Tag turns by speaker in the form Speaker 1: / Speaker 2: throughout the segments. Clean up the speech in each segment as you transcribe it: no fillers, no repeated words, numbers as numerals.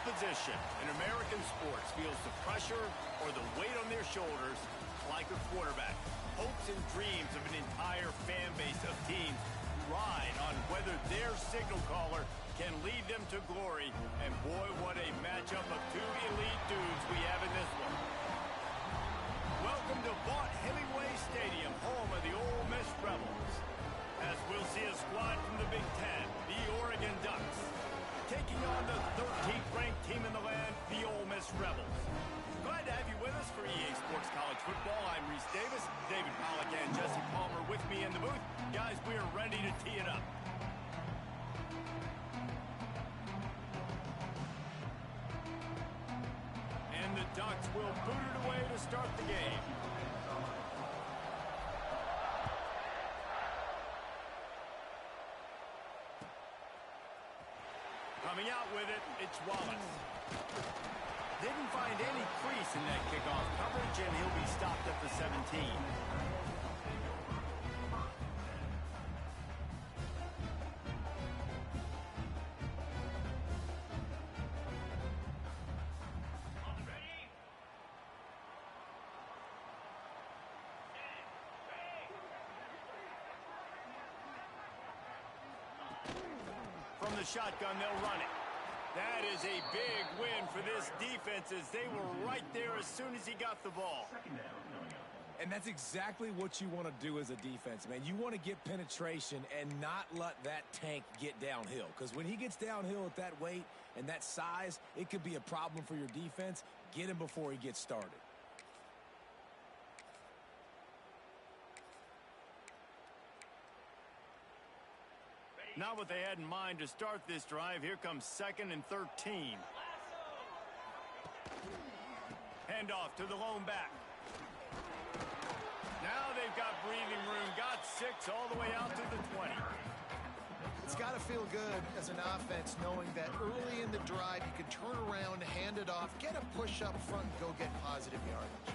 Speaker 1: position in American sports feels the pressure or the weight on their shoulders like a quarterback. Hopes and dreams of an entire fan base of teams ride on whether their signal caller can lead them to glory. And boy, what a matchup of two elite dudes we have in this one. Welcome to Vaught Hemingway Stadium, home of the Ole Miss Rebels. As we'll see a squad from the Big Ten, the Oregon Ducks, taking on the 13th ranked team in the land, the Ole Miss Rebels. Glad to have you with us for EA Sports College Football. I'm Reese Davis, David Pollack and Jesse Palmer with me in the booth. Guys, we are ready to tee it up. And the Ducks will boot it away to start the game. Coming out with it, it's Wallace. Didn't find any crease in that kickoff coverage, and he'll be stopped at the 17. From the shotgun, they'll run it. That is a big win for this defense as they were right there as soon as he got the ball.
Speaker 2: And that's exactly what you want to do as a defense, man. You want to get penetration and not let that tank get downhill. Because when he gets downhill at that weight and that size, it could be a problem for your defense. Get him before he gets started.
Speaker 1: Not what they had in mind to start this drive. Here comes 2nd and 13. Handoff to the lone back. Now they've got breathing room. Got 6 all the way out to the 20.
Speaker 3: It's got to feel good as an offense knowing that early in the drive you can turn around, hand it off, get a push up front, and go get positive yardage.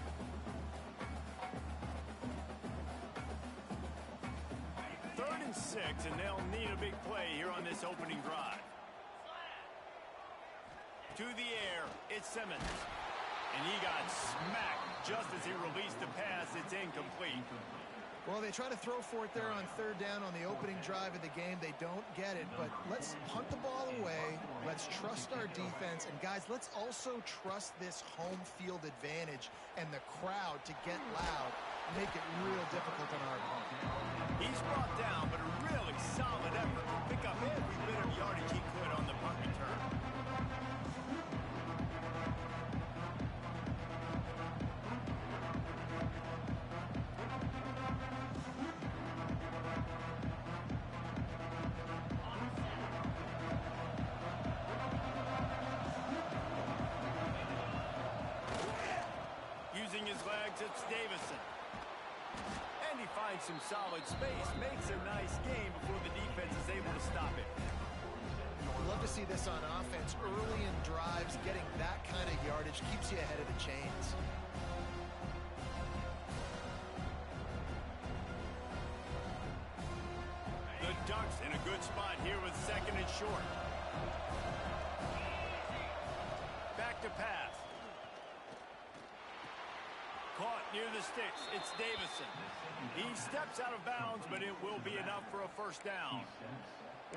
Speaker 1: 3rd and 6, and they'll need a big play here on this opening drive. To the air, it's Simmons. And he got smacked just as he released the pass. It's incomplete.
Speaker 3: Well, they try to throw for it there on 3rd down on the opening drive of the game. They don't get it, but let's punt the ball away. Let's trust our defense. And, guys, let's also trust this home field advantage and the crowd to get loud and make it real difficult on our opponent.
Speaker 1: He's brought down, but a really solid effort to pick up every bit of yardage he could on the punt return. Using his legs, it's Davison. And he finds some solid space, makes a nice game before the defense is able to stop it.
Speaker 3: I'd love to see this on offense early in drives. Getting that kind of yardage keeps you ahead of the chains.
Speaker 1: The Ducks in a good spot here with 2nd and short. Back to pass. Caught near the sticks. It's Davison. He steps out of bounds, but it will be enough for a 1st down.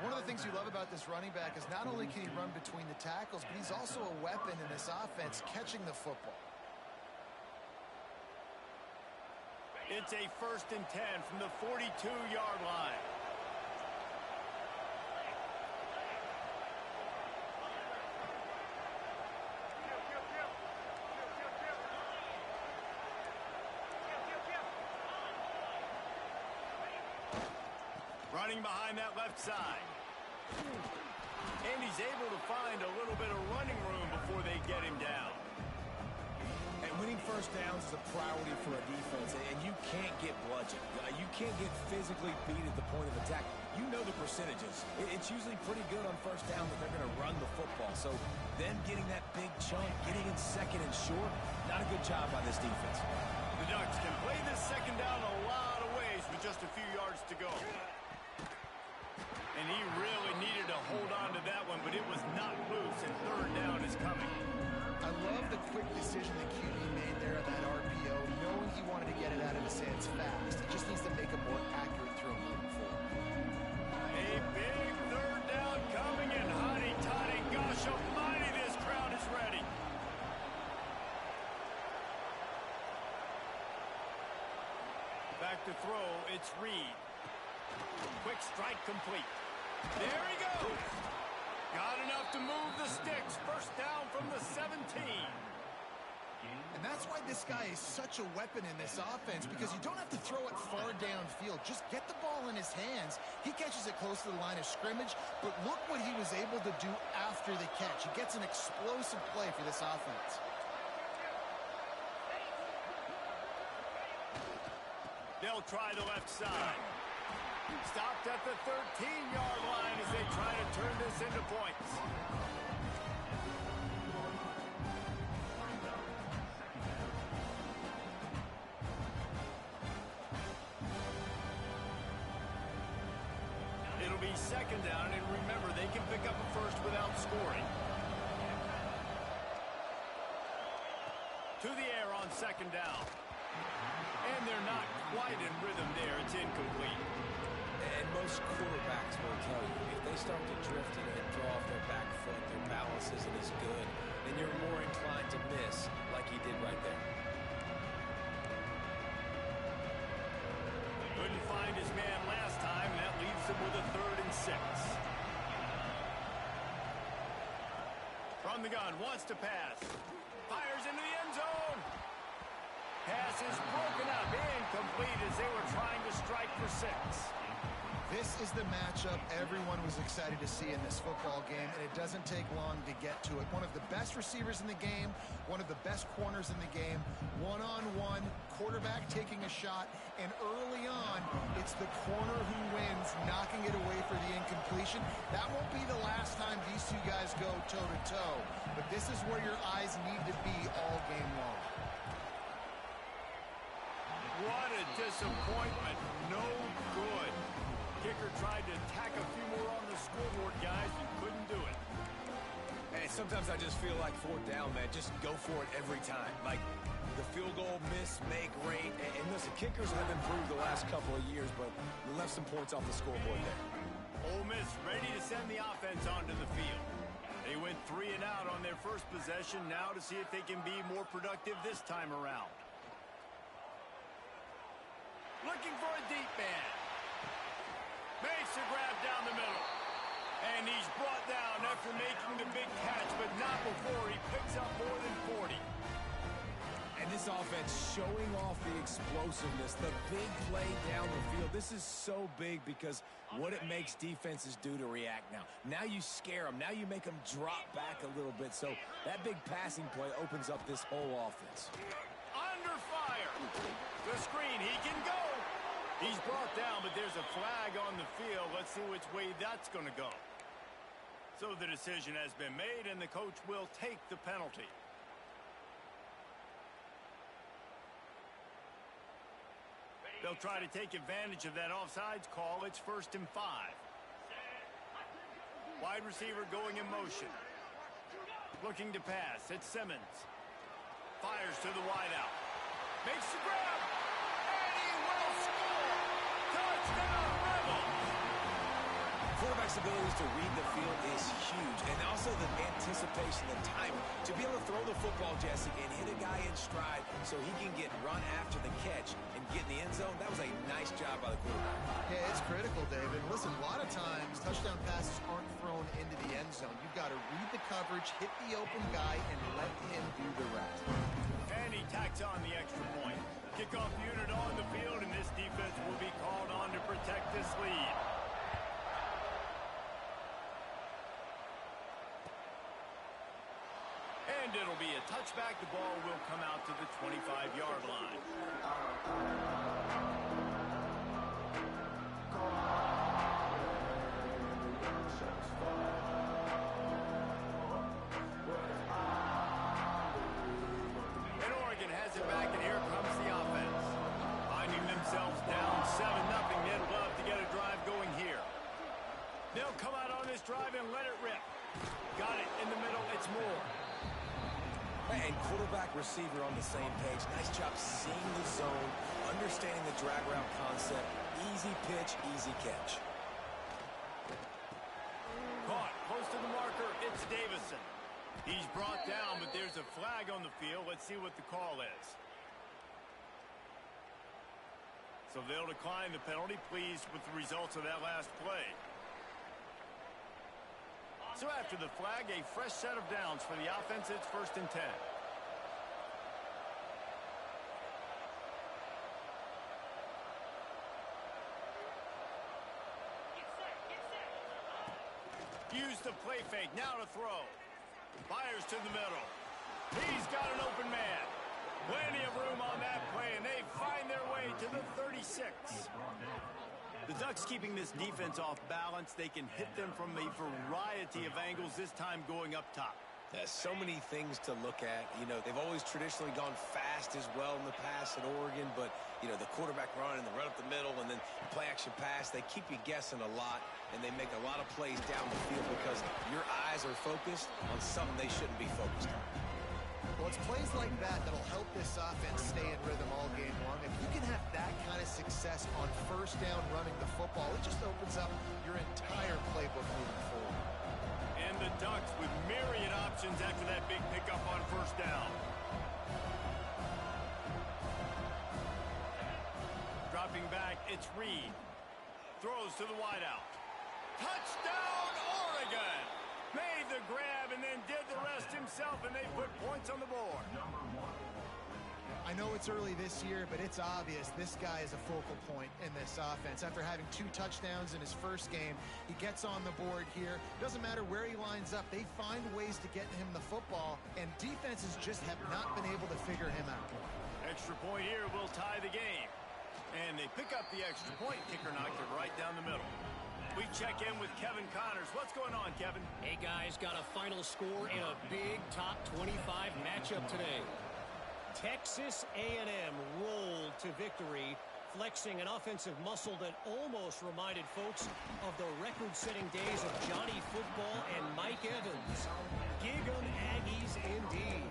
Speaker 3: One of the things you love about this running back is not only can he run between the tackles, but he's also a weapon in this offense, catching the football.
Speaker 1: It's a 1st and 10 from the 42-yard line. Running behind that left side. And he's able to find a little bit of running room before they get him down.
Speaker 2: And winning 1st downs is a priority for a defense, and you can't get bludgeoned. You can't get physically beat at the point of attack. You know the percentages. It's usually pretty good on 1st down that they're going to run the football. So them getting that big chunk, getting in 2nd and short, not a good job by this defense.
Speaker 1: The Ducks can play this 2nd down a lot of ways with just a few yards to go. And he really needed to hold on to that one, but it was not loose, and 3rd down is coming. Strike complete. There he goes. Got enough to move the sticks. First down from the 17.
Speaker 3: And that's why this guy is such a weapon in this offense, because you don't have to throw it far downfield. Just get the ball in his hands. He catches it close to the line of scrimmage, but look what he was able to do after the catch. He gets an explosive play for this offense.
Speaker 1: They'll try the left side. Stopped at the 13-yard line as they try to turn this into points. It'll be second down, and remember, they can pick up a first without scoring. To the air on second down. And they're not quite in rhythm there. It's incomplete.
Speaker 2: And most quarterbacks will tell you, if they start to drift and throw off their back foot, their balance isn't as good, then you're more inclined to miss like he did right there.
Speaker 1: Couldn't find his man last time, and that leaves him with a 3rd and 6. From the gun, wants to pass. Fires into the end zone. Pass is broken up, incomplete as they were trying to strike for 6.
Speaker 3: This is the matchup everyone was excited to see in this football game, and it doesn't take long to get to it. One of the best receivers in the game, one of the best corners in the game, one-on-one, quarterback taking a shot, and early on, it's the corner who wins, knocking it away for the incompletion. That won't be the last time these two guys go toe-to-toe, but this is where your eyes need to be all game long.
Speaker 1: What a disappointment. No good. Kicker tried to tack a few more on the scoreboard, guys, and couldn't do it.
Speaker 2: Hey, sometimes I just feel like 4th down, man. Just go for it every time. Like the field goal, miss, make, rate. And listen, kickers have improved the last couple of years, but we left some points off the scoreboard there.
Speaker 1: Ole Miss ready to send the offense onto the field. They went 3 and out on their first possession. Now to see if they can be more productive this time around. Looking for a deep man. Makes a grab down the middle. And he's brought down after making the big catch, but not before he picks up more than 40.
Speaker 2: And this offense showing off the explosiveness, the big play down the field. This is so big because what it makes defenses do to react now. Now you scare them. Now you make them drop back a little bit. So that big passing play opens up this whole offense.
Speaker 1: Under fire. The screen, he can go. He's brought down, but there's a flag on the field. Let's see which way that's going to go. So the decision has been made, and the coach will take the penalty. They'll try to take advantage of that offsides call. It's 1st and 5. Wide receiver going in motion. Looking to pass. It's Simmons. Fires to the wideout. Makes the grab. And he will score. Touchdown, Rebels.
Speaker 2: Quarterback's abilities to read the field is huge. And also the anticipation, the timing. To be able to throw the football, Jesse, and hit a guy in stride so he can get run after the catch and get in the end zone, that was a nice job by the quarterback.
Speaker 3: Yeah, it's critical, David. Listen, a lot of times touchdown passes aren't thrown into the end zone. You've got to read the coverage, hit the open guy, and let him do the rest.
Speaker 1: And he tacks on the extra point. Kickoff unit on the field, and this defense will be called on to protect this lead. And it'll be a touchback. The ball will come out to the 25-yard line. And Oregon has it back, and here comes the offense. Finding themselves down 7-0. They'd love to get a drive going here. They'll come out on this drive and let it rip. Got it in the middle. It's Moore.
Speaker 2: And quarterback, receiver on the same page. Nice job seeing the zone, understanding the drag route concept. Easy pitch, easy catch.
Speaker 1: Caught close to the marker. It's Davison. He's brought down, but there's a flag on the field. Let's see what the call is. So they'll decline the penalty, pleased with the results of that last play. So after the flag, a fresh set of downs for the offense. It's 1st and 10. Use the play fake, now to throw. Fires to the middle. He's got an open man. Plenty of room on that play, and they find their way to the 36. The Ducks keeping this defense off balance. They can hit them from a variety of angles, this time going up top.
Speaker 2: There's so many things to look at. You know, they've always traditionally gone fast as well in the past at Oregon, but, you know, the quarterback run and the run up the middle and then the play action pass, they keep you guessing a lot, and they make a lot of plays down the field because your eyes are focused on something they shouldn't be focused on.
Speaker 3: Well, it's plays like that that'll help this offense stay in rhythm all game long. If you can have that kind of success on 1st down running the football, it just opens up your entire playbook moving forward.
Speaker 1: And the Ducks with myriad options after that big pickup on 1st down. Dropping back, it's Reed. Throws to the wideout. Touchdown, Oregon! Made the grab and then did the rest himself, and they put points on the board.
Speaker 3: I know it's early this year, but it's obvious this guy is a focal point in this offense. After having 2 touchdowns in his first game, he gets on the board here. Doesn't matter where he lines up, they find ways to get him the football, and defenses just have not been able to figure him out.
Speaker 1: Extra point here will tie the game. And they pick up the extra point. Kicker knocked it right down the middle. We check in with Kevin Connors. What's going on, Kevin?
Speaker 4: Hey, guys, got a final score in a big top 25 matchup today. Texas A&M rolled to victory, flexing an offensive muscle that almost reminded folks of the record-setting days of Johnny Football and Mike Evans. Gig 'em Aggies indeed.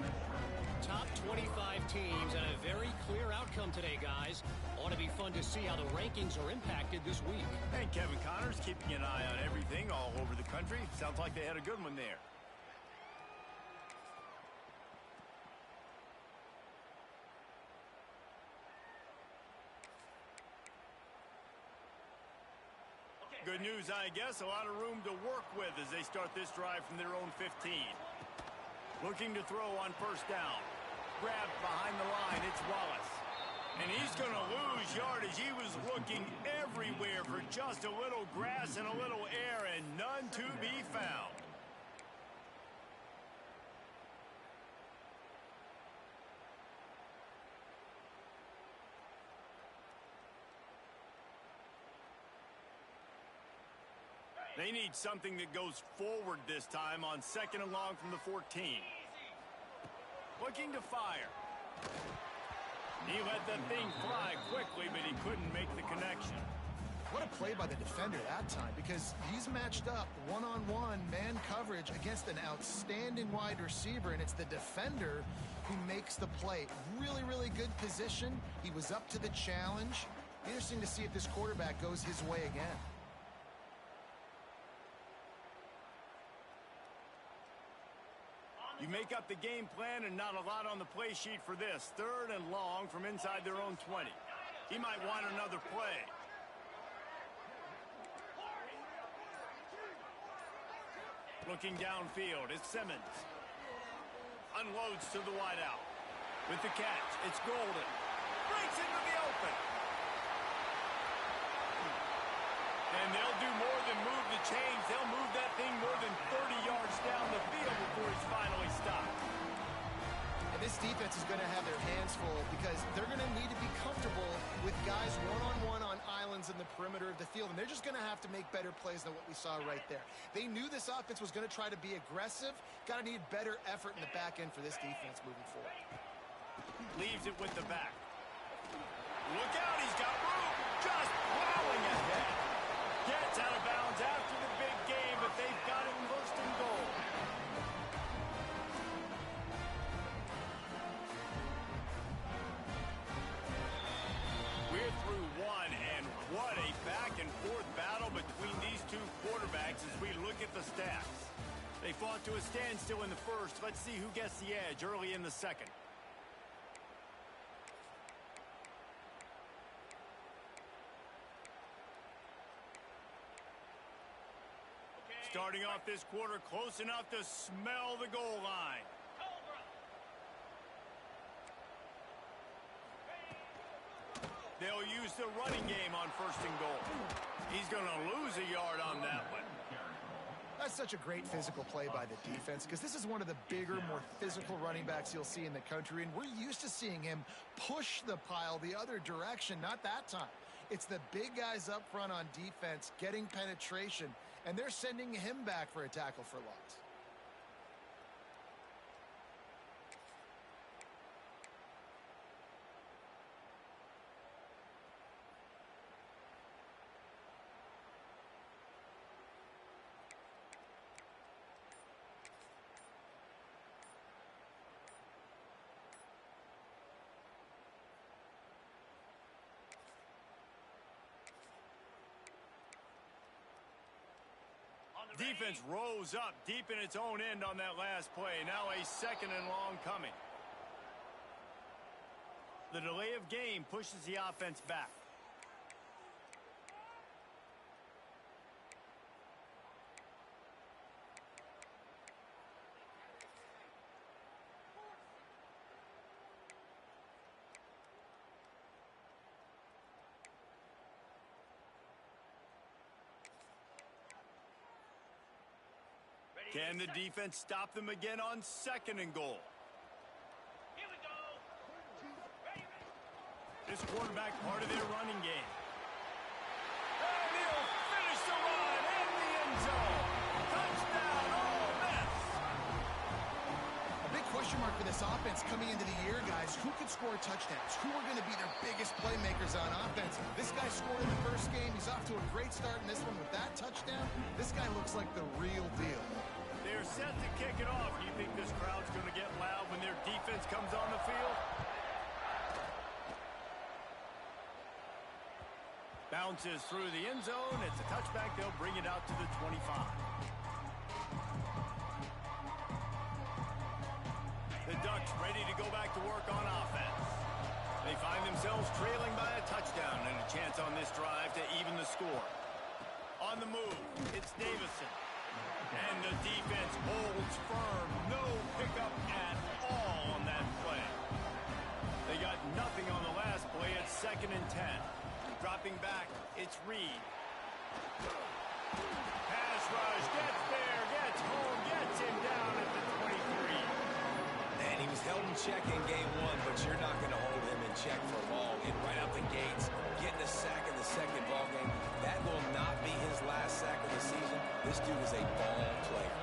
Speaker 4: Top 25 teams and a very clear outcome today, guys. Ought to be fun to see how the rankings are impacted this week.
Speaker 1: And Kevin Connors keeping an eye on everything all over the country. Sounds like they had a good one there. Good news, I guess. A lot of room to work with as they start this drive from their own 15. Looking to throw on 1st down. Grabbed behind the line. It's Wallace. And he's going to lose yardage. He was looking everywhere for just a little grass and a little air, and none to be found. They need something that goes forward this time on 2nd and long from the 14. Looking to fire. He let the thing fly quickly, but he couldn't make the connection.
Speaker 3: What a play by the defender that time, because he's matched up one-on-one man coverage against an outstanding wide receiver, and it's the defender who makes the play. Really, really good position. He was up to the challenge. Interesting to see if this quarterback goes his way again.
Speaker 1: You make up the game plan and not a lot on the play sheet for this. 3rd and long from inside their own 20. He might want another play. Looking downfield, it's Simmons. Unloads to the wideout. With the catch, it's Golden. Breaks into the open. And they'll do more than move the chains. They'll move that thing more than 30 yards down the field before he's finally stopped.
Speaker 3: And this defense is going to have their hands full because they're going to need to be comfortable with guys one-on-one on islands in the perimeter of the field. And they're just going to have to make better plays than what we saw right there. They knew this offense was going to try to be aggressive. Got to need better effort in the back end for this defense moving forward.
Speaker 1: Leaves it with the back. Look out, he's got room. Just plowing ahead. Gets out of bounds after the big game, but they've got it 1st and goal. We're through one, and what a back-and-forth battle between these two quarterbacks as we look at the stats. They fought to a standstill in the 1st. Let's see who gets the edge early in the 2nd. Starting off this quarter close enough to smell the goal line. They'll use the running game on 1st and goal. He's going to lose a yard on that one.
Speaker 3: That's such a great physical play by the defense because this is one of the bigger, more physical running backs you'll see in the country, and we're used to seeing him push the pile the other direction. Not that time. It's the big guys up front on defense getting penetration, and they're sending him back for a tackle for loss.
Speaker 1: Defense rose up deep in its own end on that last play. Now a 2nd and long coming. The delay of game pushes the offense back. Can the defense stop them again on 2nd and goal?
Speaker 5: Here we go.
Speaker 1: This quarterback part of their running game. And he'll finish the run in the end zone. Touchdown, Ole Miss.
Speaker 3: A big question mark for this offense coming into the year, guys. Who could score touchdowns? Who are going to be their biggest playmakers on offense? This guy scored in the first game. He's off to a great start in this one with that touchdown. This guy looks like the real deal.
Speaker 1: They're set to kick it off. Do you think this crowd's going to get loud when their defense comes on the field? Bounces through the end zone. It's a touchback. They'll bring it out to the 25. The Ducks ready to go back to work on offense. They find themselves trailing by a touchdown and a chance on this drive to even the score. On the move, it's Davison. And the defense holds firm. No pickup at all on that play. They got nothing on the last play. It's 2nd and 10. Dropping back, it's Reed. Pass rush, gets there, gets home, gets him down at the 23.
Speaker 2: And he was held in check in game 1, but you're not going to hold him in check for long. And right out the gates, getting a sack in the 2nd ball game. That will not be his last sack of the season. This dude is a ball player.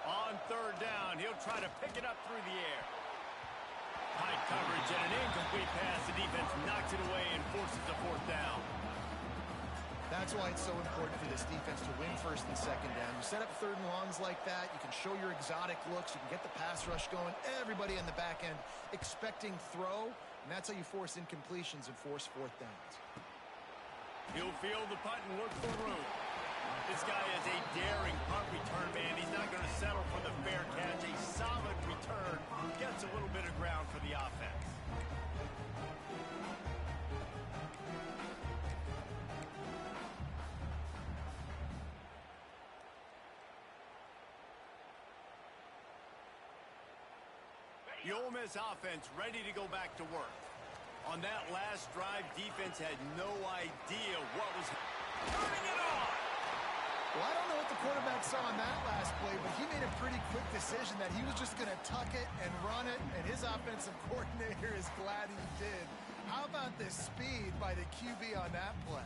Speaker 1: On 3rd down, he'll try to pick it up through the air. High coverage and an incomplete pass. The defense knocks it away and forces a 4th down.
Speaker 3: That's why it's so important for this defense to win 1st and 2nd down. You set up 3rd and longs like that. You can show your exotic looks. You can get the pass rush going. Everybody in the back end expecting throw. And that's how you force incompletions and force 4th downs.
Speaker 1: He'll field the punt and look for room. This guy is a daring punt return man. He's not going to settle for the fair catch. A solid return. Gets a little bit of ground for the offense. The Ole Miss offense ready to go back to work. On that last drive, defense had no idea what was turning it on.
Speaker 3: Well, I don't know what the quarterback saw on that last play, but he made a pretty quick decision that he was just going to tuck it and run it, and his offensive coordinator is glad he did. How about the speed by the QB on that play?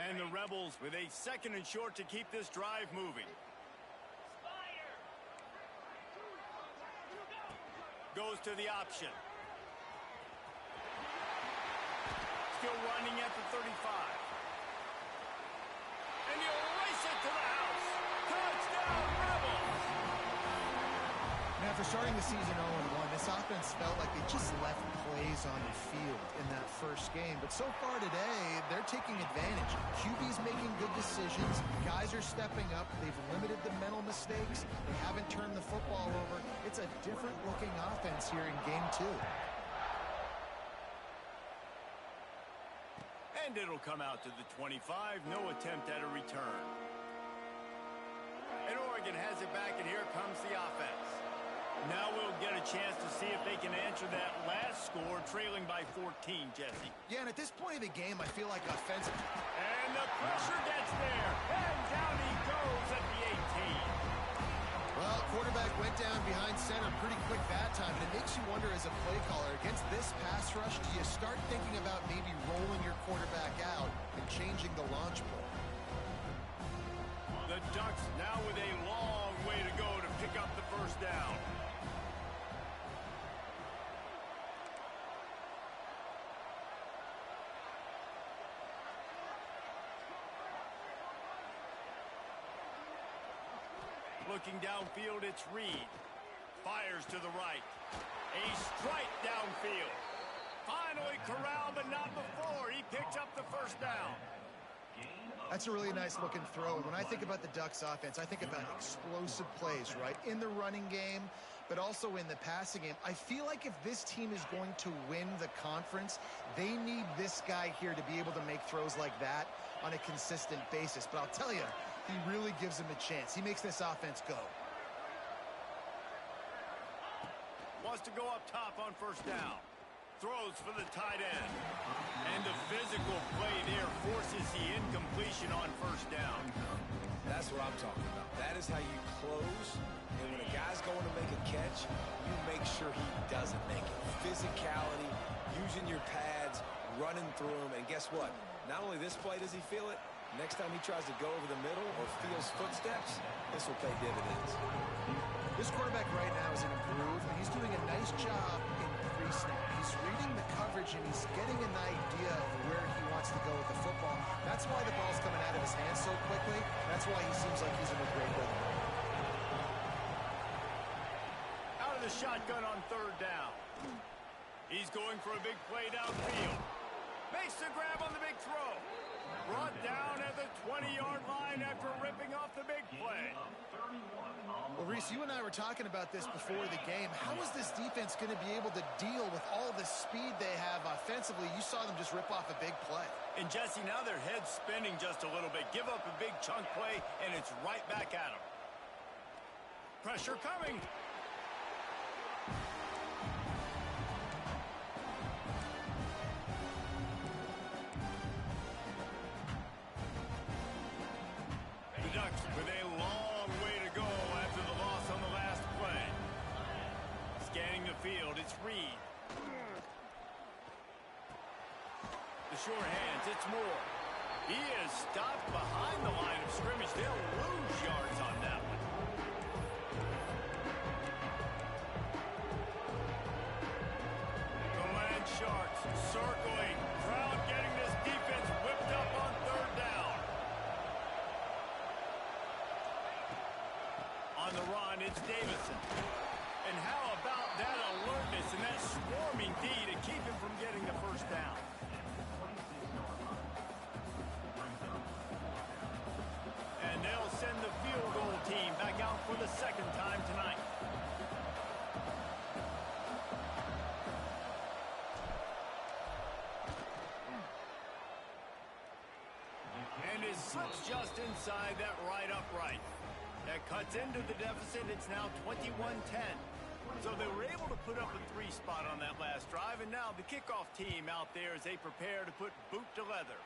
Speaker 1: And the Rebels with a 2nd and short to keep this drive moving. Goes to the option. Still running at the 35. And he'll race it to the house. Touchdown, Rebels!
Speaker 3: Now, if After starting the season 0-1, this offense felt like they just left plays on the field in that first game. But so far today, they're taking advantage. QB's making good decisions. Guys are stepping up. They've limited the mental mistakes. They haven't turned the football over. It's a different-looking offense here in Game 2.
Speaker 1: And it'll come out to the 25. No attempt at a return. And Oregon has it back, and here comes the offense. Now we'll get a chance to see if they can answer that last score, trailing by 14, Jesse.
Speaker 3: Yeah, and at this point of the game, I feel like offensive.
Speaker 1: And the pressure gets there. And down he goes at the 18.
Speaker 3: Well, quarterback went down behind center pretty quick that time, and it makes you wonder as a play caller, against this pass rush, do you start thinking about maybe rolling your quarterback out and changing the launch play?
Speaker 1: The Ducks now with a long way to go to pick up the first down. Looking downfield, it's Reed. Fires to the right. A strike downfield. Finally corralled, but not before. He picks up the first down.
Speaker 3: That's a really nice looking throw. And when I think about the Ducks offense, I think about explosive plays, right? In the running game, but also in the passing game. I feel like if this team is going to win the conference, they need this guy here to be able to make throws like that on a consistent basis. But I'll tell you, he really gives them a chance. He makes this offense go.
Speaker 1: Wants to go up top on first down. Throws for the tight end. And the physical play there forces the incompletion on first down.
Speaker 2: That's what I'm talking about. That is how you close. And when a guy's going to make a catch, you make sure he doesn't make it. Physicality, using your pads, running through them. And guess what? Not only this play does he feel it, next time he tries to go over the middle or feels footsteps, this will pay dividends.
Speaker 3: This quarterback right now is in a groove, and he's doing a nice job in pre-snap. He's reading the coverage, and he's getting an idea of where he wants to go with the football. That's why the ball's coming out of his hands so quickly. That's why he seems like he's in a great rhythm.
Speaker 1: Out of the shotgun on third down. He's going for a big play downfield. Makes the grab on the big throw. Brought down at the 20-yard line after ripping off the big play.
Speaker 3: Well, Reese, you and I were talking about this before the game. How is this defense going to be able to deal with all the speed they have offensively? You saw them just rip off a big play.
Speaker 1: And, Jesse, now their head's spinning just a little bit. Give up a big chunk play, and it's right back at them. Pressure coming. The Ducks with a long way to go after the loss on the last play. Scanning the field, it's Reed. The short hands, it's Moore. He is stopped behind the line of scrimmage. They'll lose yards on that one. The Land Sharks circling. Crowd getting this defense whipped up on third down. On the run, it's Davison. And how about that alertness and that swarming D to keep him from getting the first down? And they'll send the field goal team back out for the second time tonight. And it slips just inside that right upright. That cuts into the deficit. It's now 21-10. So they were able to put up a 3 spot on that last drive, and now the kickoff team out there as they prepare to put boot to leather.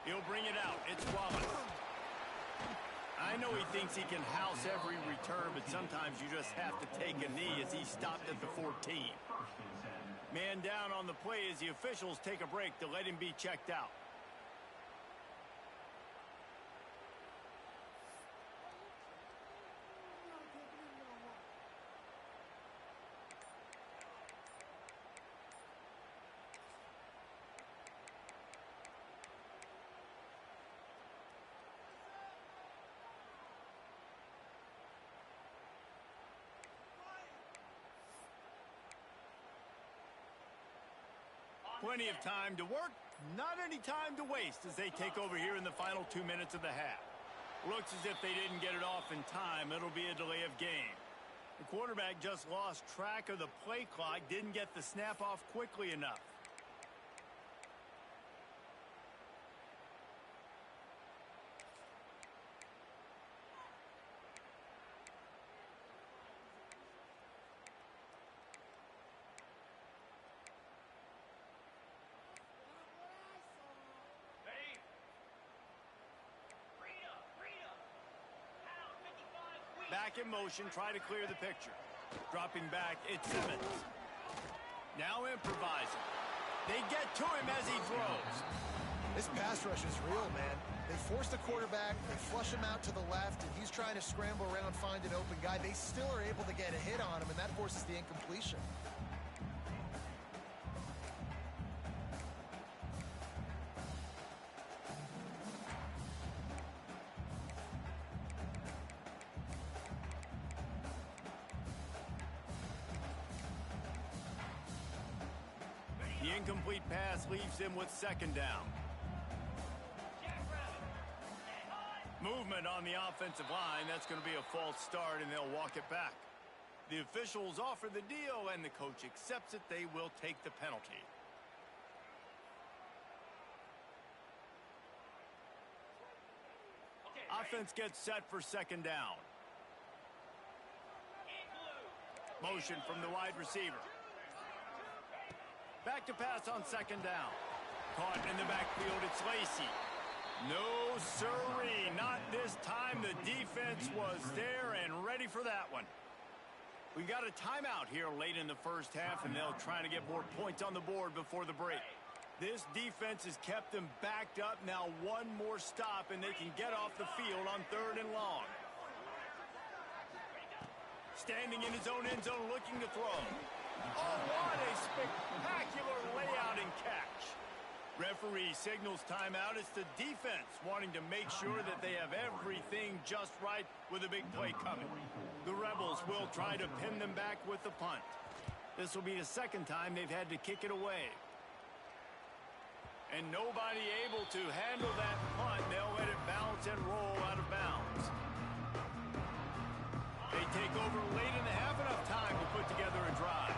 Speaker 1: He'll bring it out. It's Wallace. I know he thinks he can house every return, but sometimes you just have to take a knee as he stopped at the 14. Man down on the play as the officials take a break to let him be checked out. Plenty of time to work, not any time to waste as they take over here in the final 2 minutes of the half. Looks as if they didn't get it off in time. It'll be a delay of game. The quarterback just lost track of the play clock, didn't get the snap off quickly enough. Back in motion, try to clear the picture. Dropping back, it's Simmons. Now improvising. They get to him as he throws.
Speaker 3: This pass rush is real, man. They force the quarterback, they flush him out to the left, and he's trying to scramble around, find an open guy. They still are able to get a hit on him, and that forces the incompletion.
Speaker 1: The incomplete pass leaves him with second down. Movement on the offensive line. That's going to be a false start, and they'll walk it back. The officials offer the deal, and the coach accepts it. They will take the penalty. Offense gets set for second down. Motion from the wide receiver. Back to pass on second down. Caught in the backfield, it's Lacy. No sirree, not this time. The defense was there and ready for that one. We got a timeout here late in the first half, and they'll try to get more points on the board before the break. This defense has kept them backed up. Now one more stop, and they can get off the field on 3rd and long. Standing in his own end zone, looking to throw. Oh, what a spectacular layout and catch. Referee signals timeout. It's the defense wanting to make sure that they have everything just right with a big play coming. The Rebels will try to pin them back with the punt. This will be the second time they've had to kick it away. And nobody able to handle that punt. They'll let it bounce and roll out of bounds. They take over late in the half, enough time to put together a drive.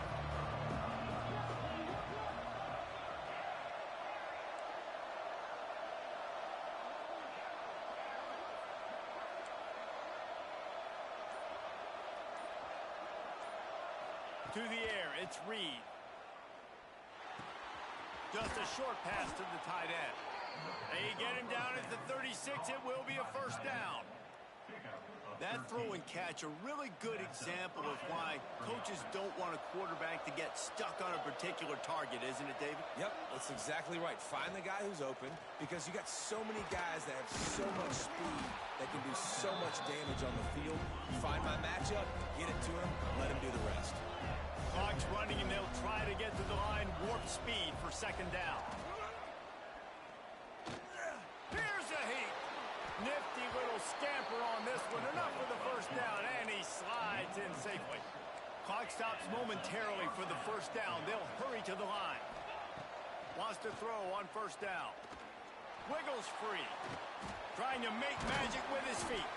Speaker 1: To the air, it's Reed. Just a short pass to the tight end. They get him down at the 36. It will be a first down. That throw and catch, a really good example of why coaches don't want a quarterback to get stuck on a particular target, isn't it, David?
Speaker 2: Yep, that's exactly right. Find the guy who's open, because you got so many guys that have so much speed that can do so much damage on the field. Find my matchup, get it to him, let him do the rest.
Speaker 1: Clock's running, and they'll try to get to the line, warp speed for second down. Here's a heat. Nifty little scamper on this one. Enough for the first down, and he slides in safely. Clock stops momentarily for the first down. They'll hurry to the line. Wants to throw on first down. Wiggles free. Trying to make magic with his feet.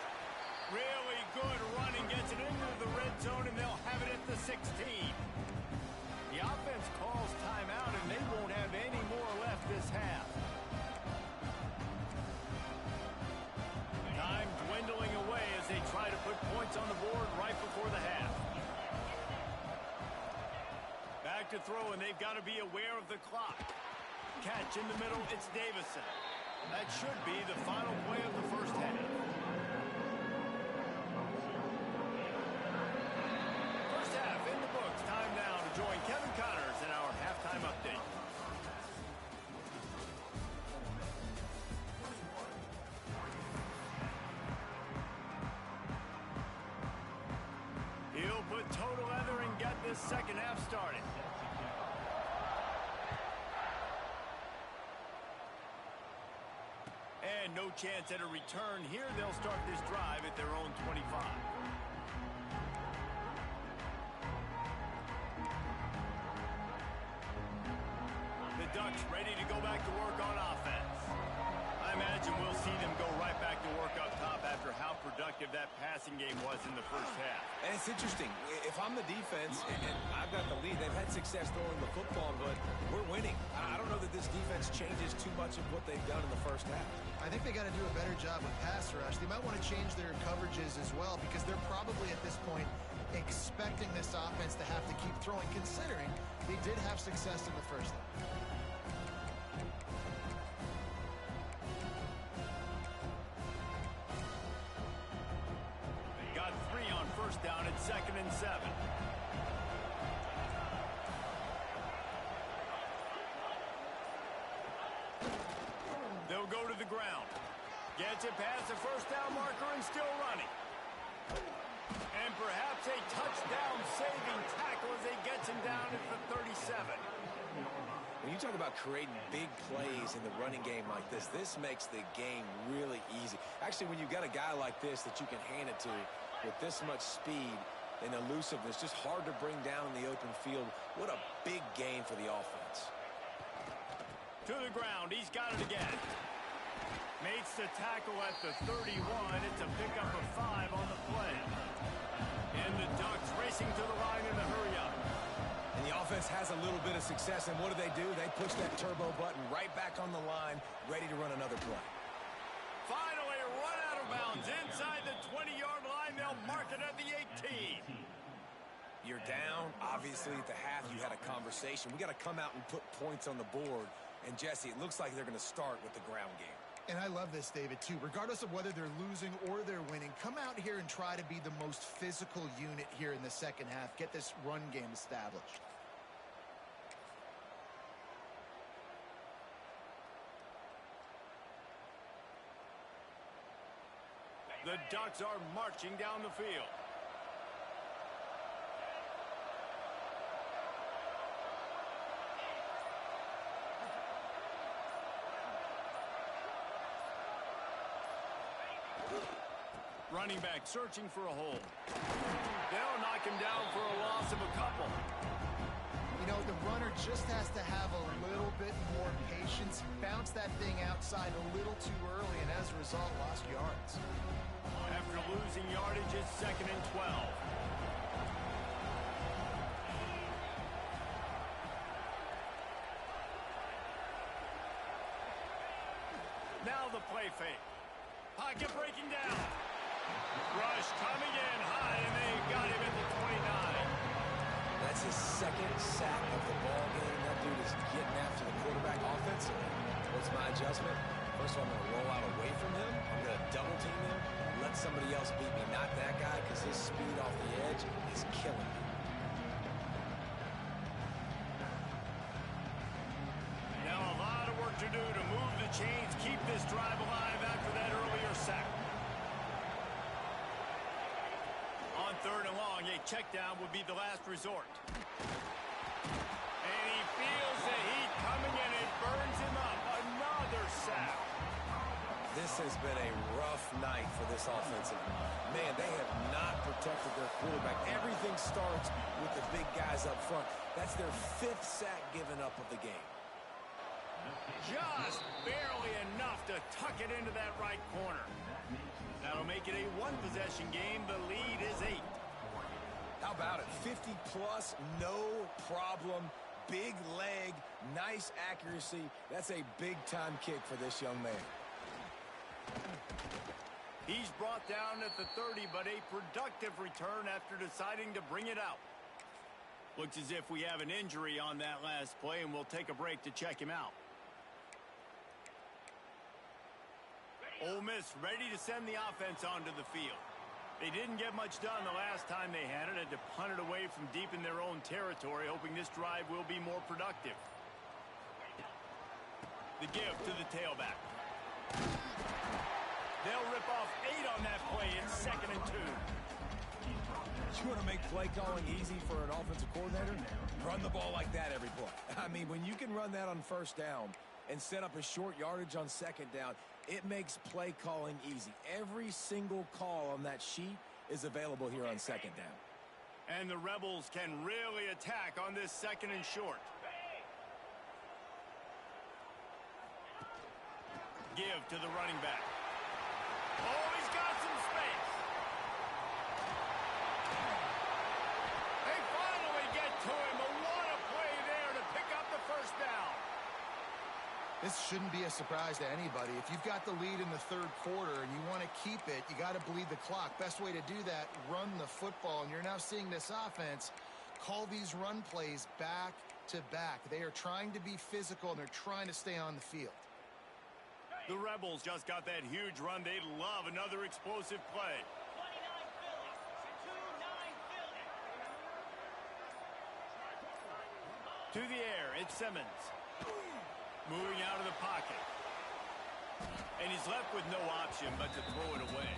Speaker 1: Really good running. Gets it into the red zone, and they'll have it at the 16. The offense calls timeout, and they won't have any more left this half. Time dwindling away as they try to put points on the board right before the half. Back to throw, and they've got to be aware of the clock. Catch in the middle, it's Davison. That should be the final play of the first half. First half in the books. Time now to join Kevin Connors in our halftime update. He'll put total leather and get this second half started. And no chance at a return here. They'll start this drive at their own 25. The Ducks ready to go back to work on offense. I imagine we'll see them go right back to work up top after how productive that passing game was in the first half.
Speaker 2: And it's interesting. If I'm the defense and I've got the lead, they've had success throwing the football, but we're winning. I don't know that this defense changes too much of what they've done in the first half.
Speaker 3: I think they got to do a better job with pass rush. They might want to change their coverages as well because they're probably at this point expecting this offense to have to keep throwing, considering they did have success in the first half.
Speaker 1: Got 3 on first down at 2nd and 7. They'll go to the ground. Gets it past the first down marker and still running. And perhaps a touchdown-saving tackle as he gets him down at the 37.
Speaker 2: When you talk about creating big plays in the running game like this, this makes the game really easy. Actually, when you've got a guy like this that you can hand it to with this much speed and elusiveness, just hard to bring down in the open field. What a big gain for the offense.
Speaker 1: To the ground. He's got it again. Makes the tackle at the 31. It's a pickup of 5 on the play. And the Ducks racing to the line in the hurry-up.
Speaker 2: And the offense has a little bit of success, and what do? They push that turbo button right back on the line, ready to run another play.
Speaker 1: Finally, run out of bounds inside the 20-yard line. They'll mark it at the 18.
Speaker 2: You're down. Obviously, at the half, you had a conversation. We got to come out and put points on the board. And, Jesse, it looks like they're going to start with the ground game.
Speaker 3: And I love this, David, too. Regardless of whether they're losing or they're winning, come out here and try to be the most physical unit here in the second half. Get this run game established.
Speaker 1: The Ducks are marching down the field. Running back searching for a hole. They'll knock him down for a loss of a couple.
Speaker 3: You know, the runner just has to have a little bit more patience. Bounce that thing outside a little too early, and as a result, lost yards.
Speaker 1: After losing yardage, it's 2nd and 12. Now the play fake. Pocket breaking down. Rush coming in high, and they got him at the 29.
Speaker 2: That's his second sack of the ball game. That dude is getting after the quarterback offensively. What's my adjustment? First of all, I'm going to roll out away from him. I'm going to double team him. Let somebody else beat me, not that guy, because his speed off the edge is killing me.
Speaker 1: Now a lot of work to do to move the chains, keep this drive alive after that earlier sack. On 3rd and long, a check down would be the last resort. And he feels the heat coming in. It burns him up. Another sack.
Speaker 2: This has been a rough night for this offensive line. Man, they have not protected their quarterback. Everything starts with the big guys up front. That's their 5th sack given up of the game.
Speaker 1: Just barely enough to tuck it into that right corner. That'll make it a 1-possession game. The lead is 8.
Speaker 2: How about it? 50-plus, no problem. Big leg, nice accuracy. That's a big-time kick for this young man.
Speaker 1: He's brought down at the 30, but a productive return after deciding to bring it out. Looks as if we have an injury on that last play, and we'll take a break to check him out. Ole Miss ready to send the offense onto the field. They didn't get much done the last time they had it. Had to punt it away from deep in their own territory, hoping this drive will be more productive. The give to the tailback. They'll rip off 8 on that play. It's 2nd and 2.
Speaker 2: You want to make play calling easy for an offensive coordinator? Run the ball like that every play. I mean, when you can run that on first down and set up a short yardage on second down, it makes play calling easy. Every single call on that sheet is available here on second down.
Speaker 1: And the Rebels can really attack on this 2nd and short. give to the running back. Oh, he's got some space. They finally get to him. But what a play there to pick up the first down.
Speaker 3: This shouldn't be a surprise to anybody. If you've got the lead in the third quarter and you want to keep it, you got to bleed the clock. Best way to do that, run the football. And you're now seeing this offense call these run plays back to back. They are trying to be physical, and they're trying to stay on the field.
Speaker 1: The Rebels just got that huge run. They love another explosive play.
Speaker 5: 29 Philly. 2-9 Philly.
Speaker 1: To the air, it's Simmons. Moving out of the pocket. And he's left with no option but to throw it away.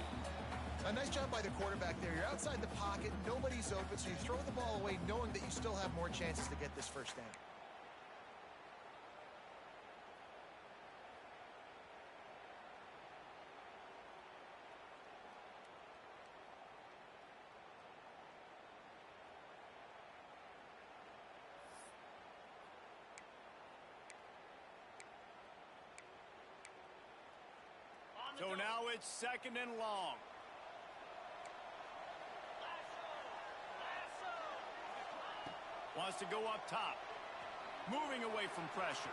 Speaker 3: A nice job by the quarterback there. You're outside the pocket, nobody's open, so you throw the ball away knowing that you still have more chances to get this first down.
Speaker 1: So now it's second and long. Wants to go up top. Moving away from pressure.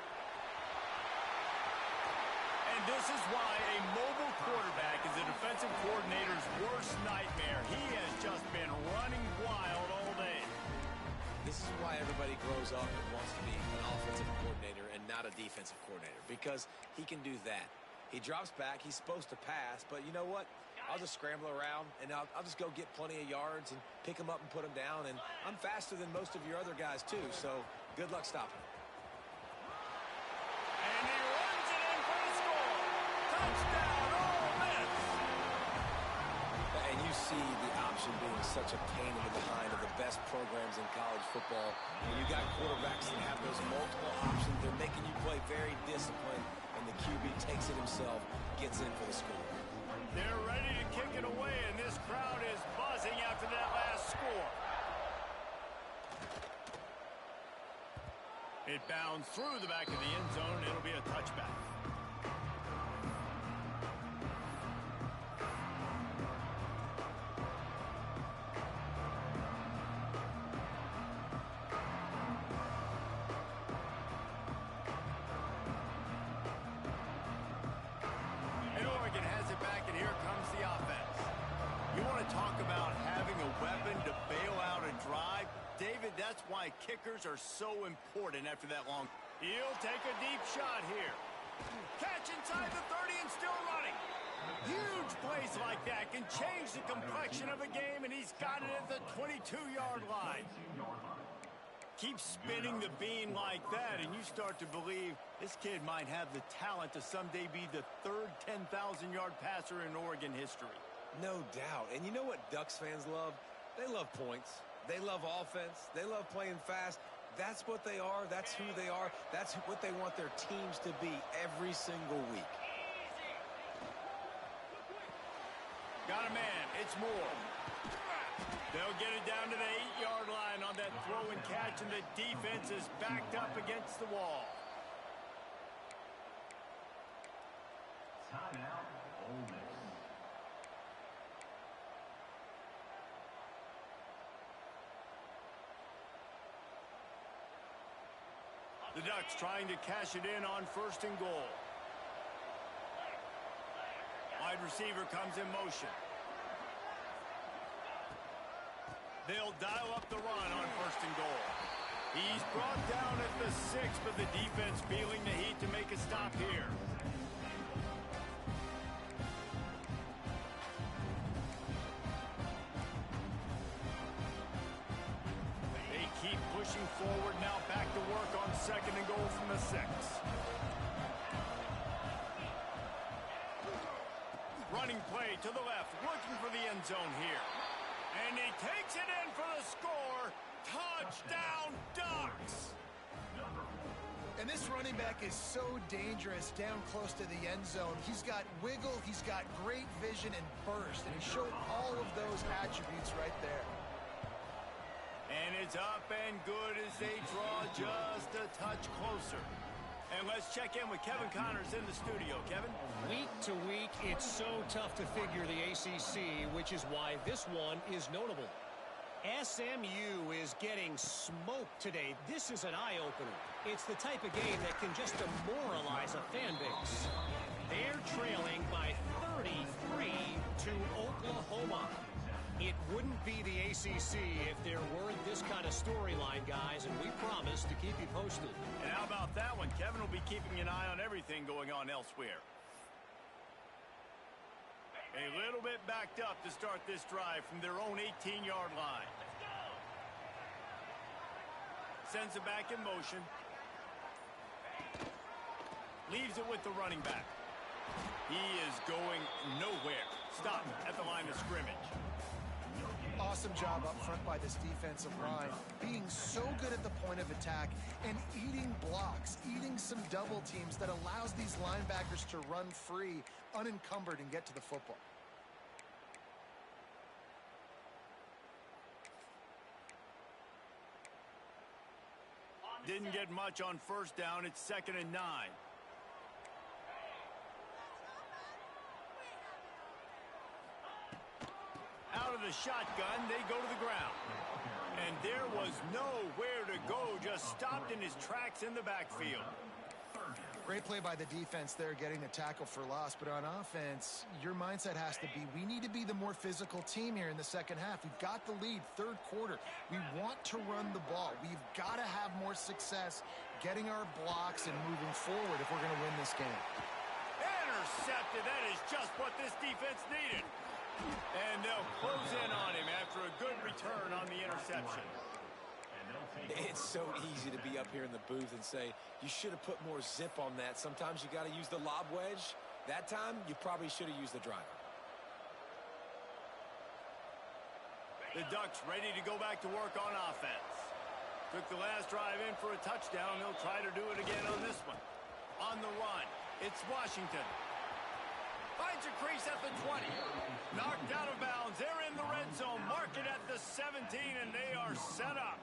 Speaker 1: And this is why a mobile quarterback is a defensive coordinator's worst nightmare. He has just been running wild all day.
Speaker 2: This is why everybody grows up and wants to be an offensive coordinator and not a defensive coordinator, because he can do that. He drops back. He's supposed to pass, but you know what? I'll just scramble around, and I'll just go get plenty of yards and pick them up and put them down, and I'm faster than most of your other guys, too, so good luck stopping him.
Speaker 1: And he runs it in for the score. Touchdown, Ole Miss.
Speaker 2: And you see the option being such a pain in the behind of the best programs in college football. When you got quarterbacks that have those multiple options, they're making you play very disciplined, and the QB takes it himself, gets in for the score.
Speaker 1: They're ready to kick it away, and this crowd is buzzing after that last score. It bounds through the back of the end zone. It'll be a touchback. And Oregon has it back, and here comes the offense. You want to talk about having a weapon to bail out a drive? David, that's why kickers are so important after that long. He'll take a deep shot here. Catch inside the 30 and still running. Huge plays like that can change the complexion of a game, and he's got it at the 22-yard line. Keep spinning the bean like that, and you start to believe this kid might have the talent to someday be the third 10,000-yard passer in Oregon history.
Speaker 2: No doubt. And you know what Ducks fans love? They love points. They love offense. They love playing fast. That's what they are. That's who they are. That's what they want their teams to be every single week.
Speaker 1: Got a man. It's Moore. They'll get it down to the 8-yard line on that throw and catch, and the defense is backed up against the wall.
Speaker 6: Timeout, Ole Miss.
Speaker 1: The Ducks trying to cash it in on first and goal. Wide receiver comes in motion. They'll dial up the run on first and goal. He's brought down at the 6, but the defense feeling the heat to make a stop here. They keep pushing forward, now back to work on second and goal from the 6. Running play to the left, looking for the end zone here. And he takes it in for the score. Touchdown, Ducks!
Speaker 3: And this running back is so dangerous down close to the end zone. He's got wiggle, he's got great vision and burst, and he showed all of those attributes right there.
Speaker 1: And it's up and good as they draw just a touch closer. And let's check in with Kevin Connors in the studio. Kevin?
Speaker 4: Week to week, it's so tough to figure the ACC, which is why this one is notable. SMU is getting smoked today. This is an eye-opener. It's the type of game that can just demoralize a fan base. They're trailing by 33 to Oklahoma. It wouldn't be the ACC if there weren't this kind of storyline, guys, and we promise to keep you posted.
Speaker 1: And how about that one? Kevin will be keeping an eye on everything going on elsewhere. A little bit backed up to start this drive from their own 18-yard line. Sends it back in motion. Leaves it with the running back. He is going nowhere. Stop at the line of scrimmage.
Speaker 3: Awesome job up front by this defensive line, being so good at the point of attack and eating blocks, eating some double teams that allows these linebackers to run free, unencumbered, and get to the football.
Speaker 1: Didn't get much on first down. It's 2nd and 9. Out of the shotgun, they go to the ground. And there was nowhere to go, just stopped in his tracks in the backfield.
Speaker 3: Great play by the defense there, getting the tackle for loss. But on offense, your mindset has to be, we need to be the more physical team here in the second half. We've got the lead, third quarter. We want to run the ball. We've got to have more success getting our blocks and moving forward if we're going to win this game.
Speaker 1: Intercepted. That is just what this defense needed. And they'll close in on him after a good return on the interception.
Speaker 2: It's so easy to be up here in the booth and say, you should have put more zip on that. Sometimes you got to use the lob wedge. That time, you probably should have used the driver.
Speaker 1: The Ducks ready to go back to work on offense. Took the last drive in for a touchdown. They'll try to do it again on this one. On the run, it's Washington. Finds a crease at the 20. Knocked out of bounds. They're in the red zone. Mark it at the 17, and they are set up.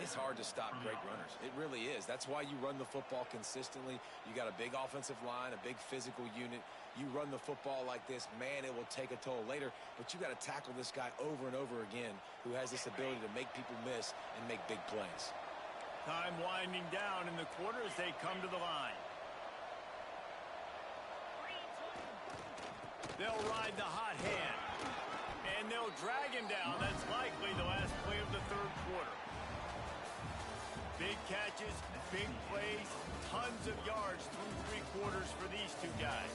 Speaker 2: It's hard to stop great runners. It really is. That's why you run the football consistently. You got a big offensive line, a big physical unit. You run the football like this, man, it will take a toll later. But you got to tackle this guy over and over again who has this ability to make people miss and make big plays.
Speaker 1: Time winding down in the quarter as they come to the line. They'll ride the hot hand. And they'll drag him down. That's likely the last play of the third quarter. Big catches, big plays, tons of yards through three quarters for these two guys.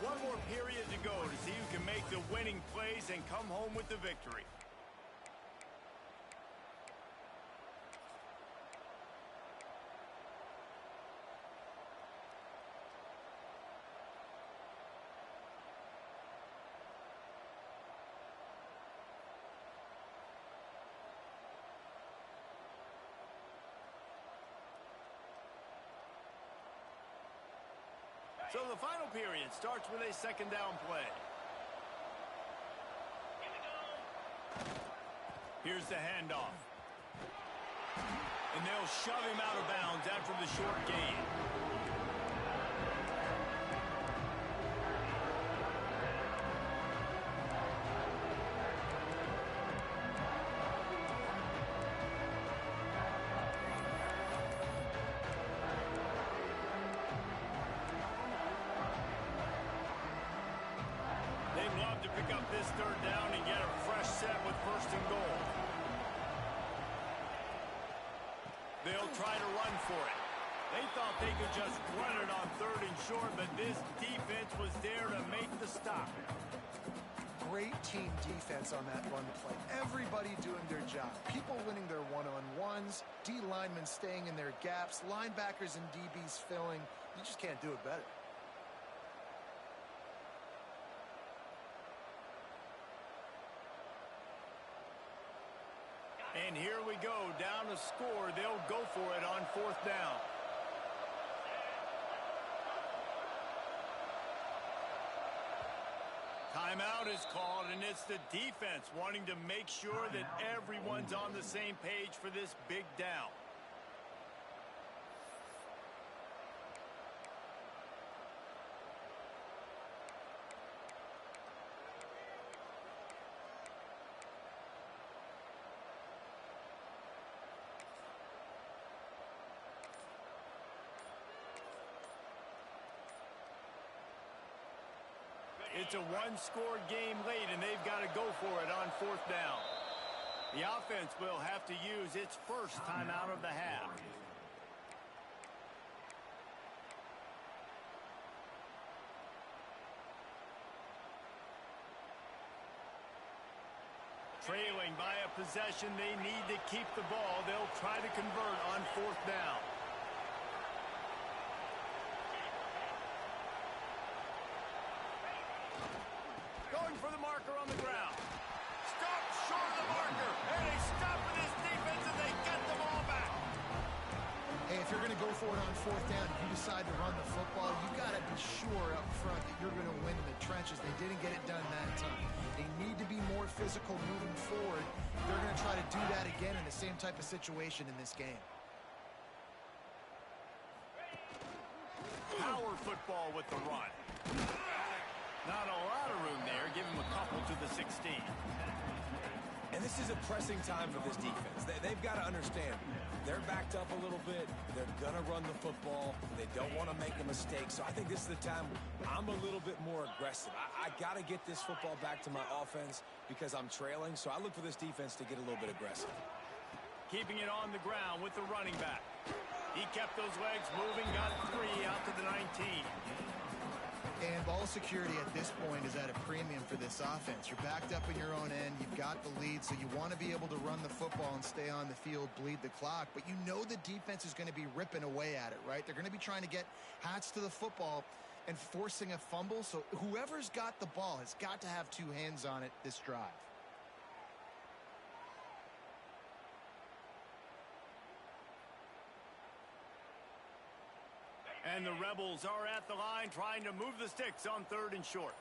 Speaker 1: One more period to go to see who can make the winning plays and come home with the victory. So the final period starts with a second down play. Here's the handoff. And they'll shove him out of bounds after the short gain. They'd love to pick up this third down and get a fresh set with 1st and goal. They'll try to run for it. They thought they could just run it on 3rd and short, but this defense was there to make the stop.
Speaker 3: Great team defense on that run play. Everybody doing their job. People winning their one-on-ones, D linemen staying in their gaps, linebackers and DBs filling. You just can't do it better.
Speaker 1: And here we go, down to score. They'll go for it on 4th down. Timeout is called, and it's the defense wanting to make sure that everyone's on the same page for this big down. It's a one-score game late, and they've got to go for it on 4th down. The offense will have to use its first timeout of the half. Trailing by a possession, they need to keep the ball. They'll try to convert on 4th down. Going for the marker on the ground. Stop short of the marker. And they stop with this defense and they get the ball back.
Speaker 3: Hey, if you're going to go for it on 4th down, if you decide to run the football, you got to be sure up front that you're going to win in the trenches. They didn't get it done that time. They need to be more physical moving forward. They're going to try to do that again in the same type of situation in this game.
Speaker 1: Power football with the run. Not a lot of room there. Give him a couple to the 16.
Speaker 2: And this is a pressing time for this defense. They've got to understand, they're backed up a little bit. They're going to run the football. They don't want to make a mistake. So I think this is the time I'm a little bit more aggressive. I got to get this football back to my offense because I'm trailing. So I look for this defense to get a little bit aggressive.
Speaker 1: Keeping it on the ground with the running back. He kept those legs moving, got 3 out to the 19.
Speaker 3: And ball security at this point is at a premium for this offense. You're backed up in your own end. You've got the lead, so you want to be able to run the football and stay on the field, bleed the clock. But you know the defense is going to be ripping away at it, right? They're going to be trying to get hats to the football and forcing a fumble. So whoever's got the ball has got to have 2 hands on it this drive.
Speaker 1: And the Rebels are at the line trying to move the sticks on 3rd and short.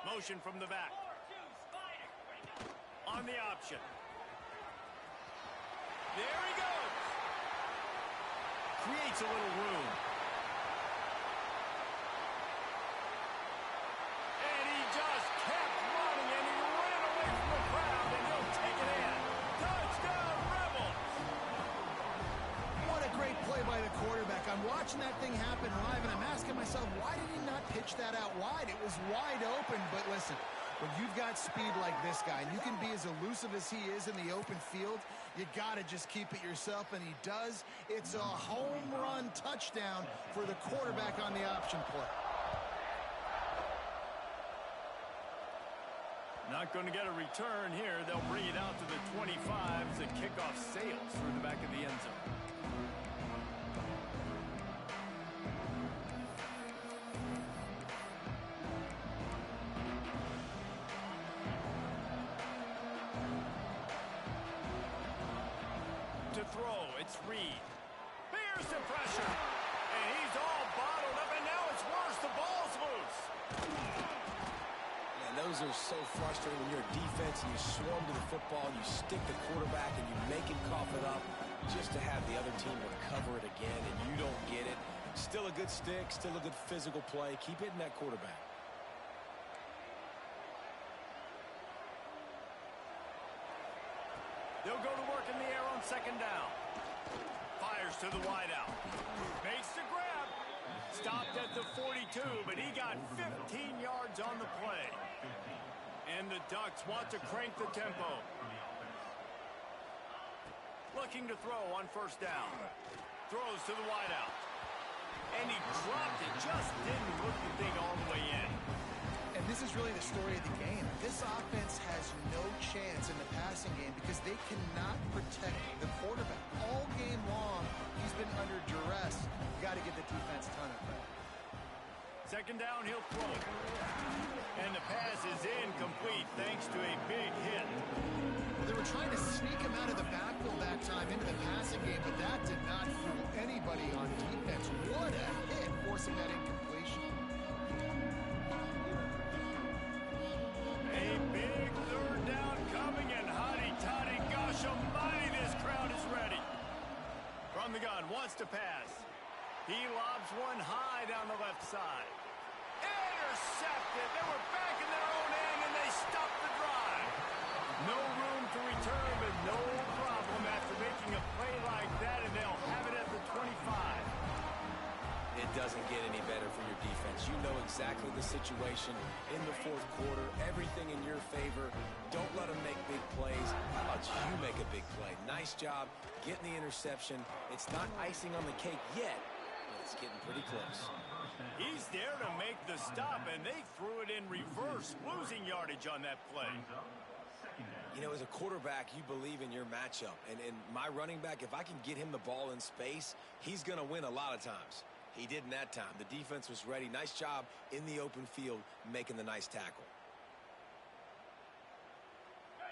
Speaker 5: 42,
Speaker 1: Motion from the back.
Speaker 5: 4-2,
Speaker 1: On the option. There he goes. Creates a little room. And he just kept running, and he ran away from the crowd, and he'll take it in. Touchdown, Rebels!
Speaker 3: What a great play by the quarterback. I'm watching that thing happen live, and I'm asking myself, why did he not pitch that out wide? It was wide open, but listen, when you've got speed like this guy, and you can be as elusive as he is in the open field, you got to just keep it yourself, and he does. It's a home run touchdown for the quarterback on the option play.
Speaker 1: Not going to get a return here. They'll bring it out to the 25 as the kickoff sails through the back of the end zone. To throw, it's Reed. Here's the pressure. And he's all bottled up, and now it's worse. The ball's loose.
Speaker 2: Man, those are so frustrating when you're a defense and you swarm to the football, you stick the quarterback, and you make him cough it up just to have the other team recover it again, and you don't get it. Still a good stick, still a good physical play. Keep hitting that quarterback.
Speaker 1: They'll go to work in the air on 2nd down. Fires to the wideout. Makes the grab. Stopped at the 42, but he got 15 yards on the play. And the Ducks want to crank the tempo. Looking to throw on 1st down. Throws to the wideout. And he dropped it. Just didn't look the thing all the way in.
Speaker 3: And this is really the story of the game. This offense has no chance in the passing game because they cannot protect the quarterback. All game long, he's been under duress. You got to give the defense a ton of credit.
Speaker 1: 2nd down, he'll throw it. And the pass is incomplete thanks to a big hit.
Speaker 3: Well, they were trying to sneak him out of the backfield that time into the passing game, but that did not fool anybody on defense. What a hit, forcing that incompletion.
Speaker 1: A big 3rd down coming, and hotty-toddy, gosh almighty, this crowd is ready. From the gun, wants to pass. He lobs one high down the left side. Intercepted. They were back in their own end, and they stopped the drive. No room to return, but no problem after making a play like that, and they'll have it at the 25.
Speaker 2: It doesn't get any better for your defense. You know exactly the situation in the fourth quarter, everything in your favor. Don't let them make big plays. How about you make a big play? Nice job getting the interception. It's not icing on the cake yet, but it's getting pretty close.
Speaker 1: He's there to make the stop, and they threw it in reverse, losing yardage on that play.
Speaker 2: You know, as a quarterback, you believe in your matchup. And my running back, if I can get him the ball in space, he's going to win a lot of times. He did in that time. The defense was ready. Nice job in the open field making the nice tackle.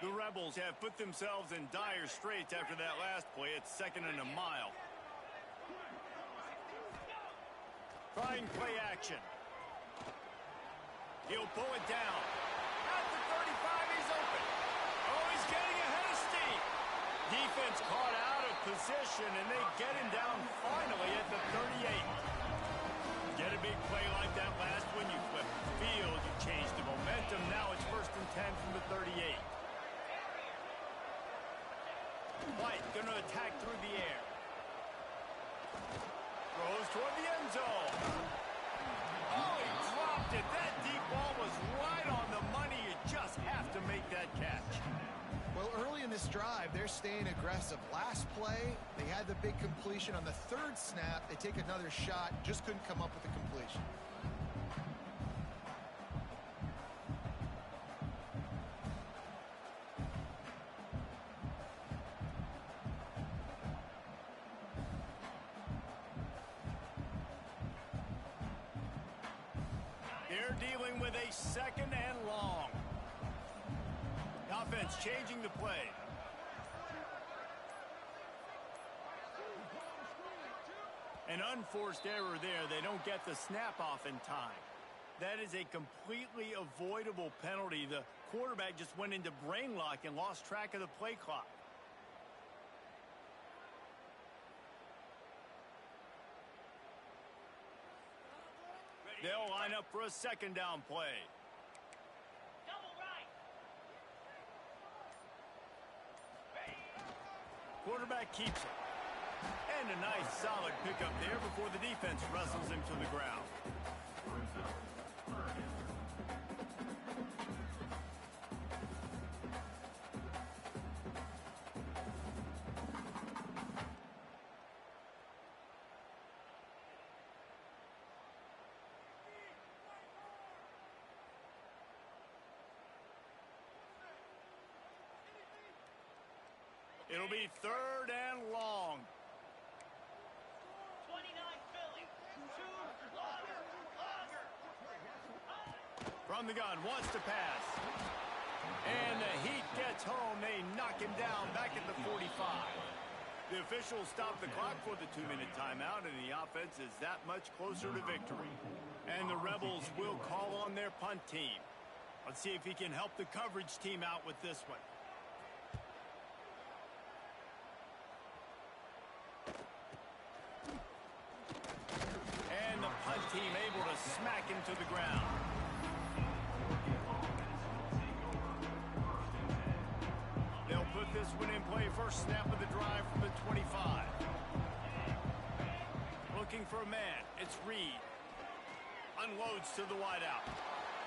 Speaker 1: The Rebels have put themselves in dire straits after that last play. It's 2nd and a mile. Trying play action. He'll pull it down. At the 35, he's open. Oh, he's getting ahead of steam. Defense caught out of position, and they get him down finally at the 38. Get a big play like that last one, you flip the field, you change the momentum. Now it's 1st and 10 from the 38. White going to attack through the air. Throws toward the end zone. Oh, he dropped it. That deep ball was right on the money. You just have to make that catch.
Speaker 3: Well, early in this drive, they're staying aggressive. Last play, they had the big completion. On the 3rd snap, they take another shot, just couldn't come up with the completion.
Speaker 1: They're dealing with a 2nd and long. Offense changing the play. An unforced error there. They don't get the snap off in time. That is a completely avoidable penalty. The quarterback just went into brain lock and lost track of the play clock. They'll line up for a 2nd down play. Quarterback keeps it. And a nice solid pickup there before the defense wrestles him to the ground. It'll be 3rd and long.
Speaker 5: 29 Philly. 2 longer.
Speaker 1: From the gun, wants to pass. And the Heat gets home. They knock him down back at the 45. The officials stop the clock for the 2-minute timeout, and the offense is that much closer to victory. And the Rebels will call on their punt team. Let's see if he can help the coverage team out with this one. Team able to smack him to the ground. They'll put this one in play. First snap of the drive from the 25. Looking for a man. It's Reed. Unloads to the wideout.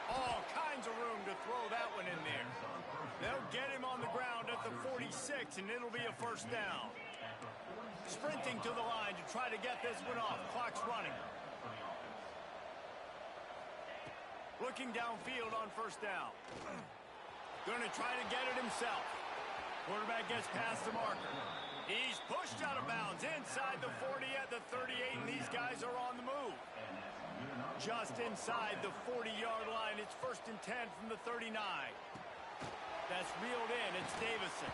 Speaker 1: All kinds of room to throw that one in there. They'll get him on the ground at the 46, and it'll be a 1st down. Sprinting to the line to try to get this one off. Clock's running. Looking downfield on 1st down. Going to try to get it himself. Quarterback gets past the marker. He's pushed out of bounds inside the 40 at the 38, and these guys are on the move. Just inside the 40-yard line. It's 1st and 10 from the 39. That's reeled in. It's Davison.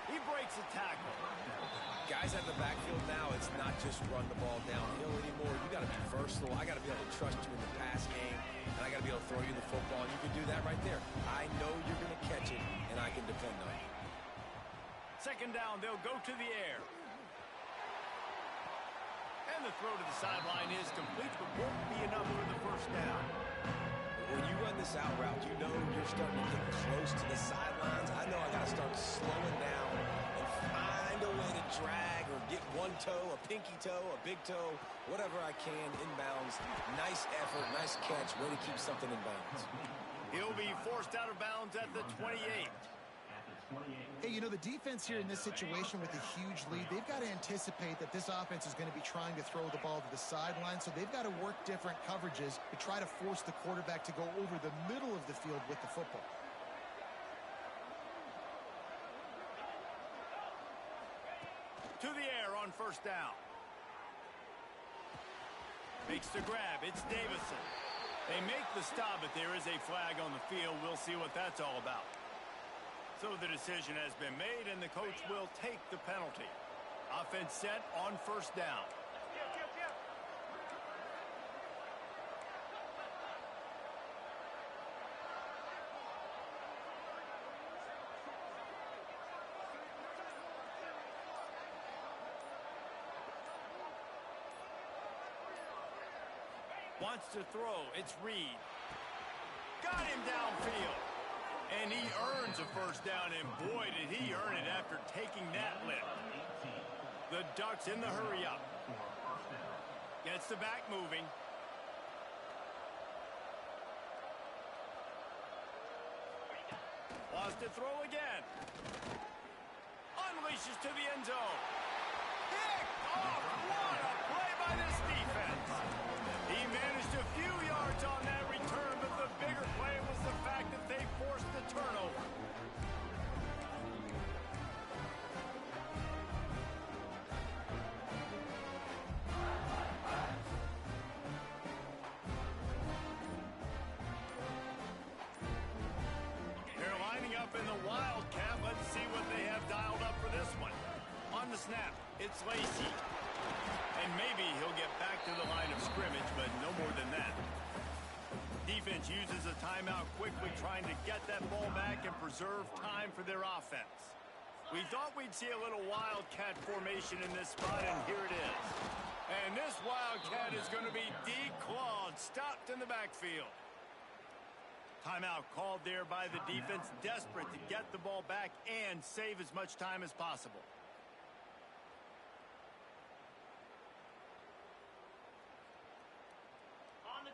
Speaker 1: He breaks a tackle.
Speaker 2: Guys at the backfield now, it's not just run the ball downhill anymore. You got to be versatile. I got to be able to trust you in the pass game, and I got to be able to throw you the football, and you can do that right there. I know you're going to catch it, and I can depend on you.
Speaker 1: 2nd down, they'll go to the air. And the throw to the sideline is complete, but won't be enough for the 1st down.
Speaker 2: When you run this out route, you know you're starting to get close to the sidelines. I know I got to start slowing down and find a way to drag or get one toe, a pinky toe, a big toe, whatever I can inbounds. Nice effort, nice catch, way to keep something in bounds.
Speaker 1: He'll be forced out of bounds at the 28.
Speaker 3: Hey, you know, the defense here in this situation with a huge lead, they've got to anticipate that this offense is going to be trying to throw the ball to the sideline, so they've got to work different coverages to try to force the quarterback to go over the middle of the field with the football.
Speaker 1: To the air on first down. Makes the grab. It's Davison. They make the stop, but there is a flag on the field. We'll see what that's all about. So the decision has been made, and the coach will take the penalty. Offense set on first down. Wants to throw. It's Reed. Got him downfield. And he earns a first down, and boy, did he earn it after taking that lift. The Ducks in the hurry-up. Gets the back moving. Wants to throw again. Unleashes to the end zone. Picked off. What a play by this defense. He managed a few yards on that return, but the bigger play was the fact that they forced the turnover. They're lining up in the Wildcat. Let's see what they have dialed up for this one. On the snap, it's Lacey. And maybe he'll get back to the line of scrimmage, but no more than that. Defense uses a timeout quickly, trying to get that ball back and preserve time for their offense. We thought we'd see a little Wildcat formation in this spot, and here it is. And this Wildcat is going to be declawed, stopped in the backfield. Timeout called there by the defense, desperate to get the ball back and save as much time as possible.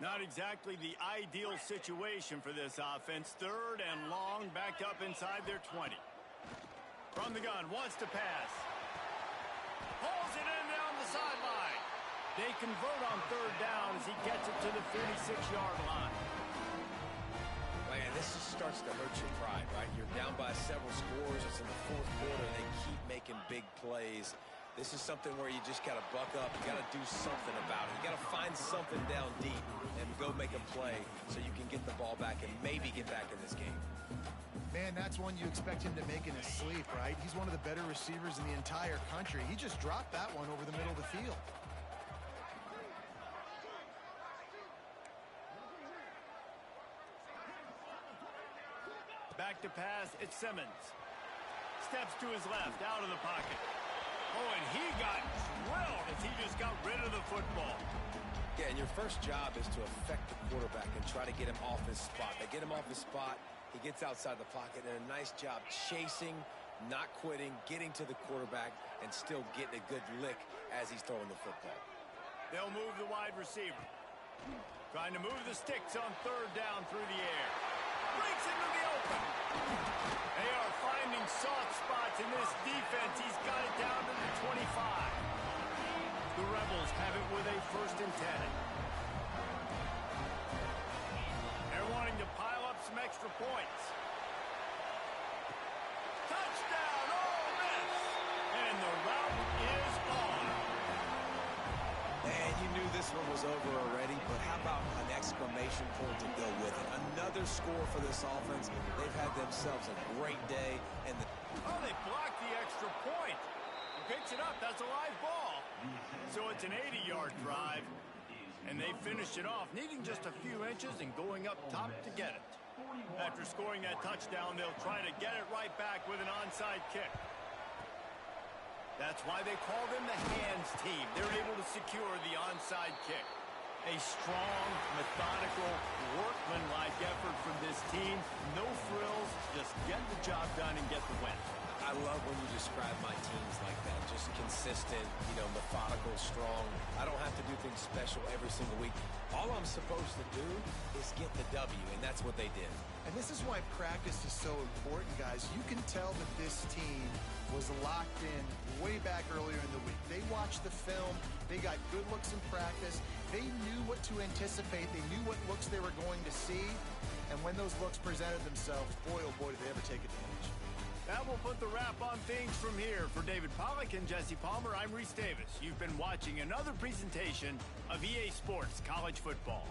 Speaker 1: Not exactly the ideal situation for this offense. Third and long, back up inside their 20. From the gun, wants to pass. Pulls it in down the sideline. They convert on third down as he gets it to the 46-yard line.
Speaker 2: Man, this just starts to hurt your pride, right? You're down by several scores. It's in the fourth quarter, and they keep making big plays. This is something where you just got to buck up. You got to do something about it. You got to find something down deep and go make a play so you can get the ball back and maybe get back in this game.
Speaker 3: Man, that's one you expect him to make in his sleep, right? He's one of the better receivers in the entire country. He just dropped that one over the middle of the field.
Speaker 1: Back to pass, it's Simmons. Steps to his left, out of the pocket. Oh, and he got drilled as he just got rid of the football.
Speaker 2: Yeah, and your first job is to affect the quarterback and try to get him off his spot. They get him off his spot, he gets outside the pocket, and a nice job chasing, not quitting, getting to the quarterback, and still getting a good lick as he's throwing the football.
Speaker 1: They'll move the wide receiver. Trying to move the sticks on third down through the air. Breaks into the open. They are finding soft spots in this defense. He's got it down to the 25. The Rebels have it with a 1st and 10. They're wanting to pile up some extra points. Touchdown, Ole Miss! And the route is on.
Speaker 2: And you knew this one was over already, but how about an exclamation point to go with it? Another score for this offense. They've had themselves a great day. And
Speaker 1: oh, they blocked the extra point. He picks it up. That's a live ball. So it's an 80-yard drive, and they finished it off, needing just a few inches and going up top to get it. After scoring that touchdown, they'll try to get it right back with an onside kick. That's why they call them the hands team. They're able to secure the onside kick. A strong, methodical, workmanlike effort from this team. No frills, just get the job done and get the win.
Speaker 2: I love when when you describe my teams like that. Just consistent, methodical, strong. I don't have to do things special every single week. All I'm supposed to do is get the W, and that's what they did.
Speaker 3: And this is why practice is so important, guys. You can tell that this team was locked in way back earlier in the week. They watched the film. They got good looks in practice. They knew what to anticipate. They knew what looks they were going to see. And when those looks presented themselves, boy, oh boy, did they ever take advantage.
Speaker 1: That will put the wrap on things from here. For David Pollack and Jesse Palmer, I'm Reese Davis. You've been watching another presentation of EA Sports College Football.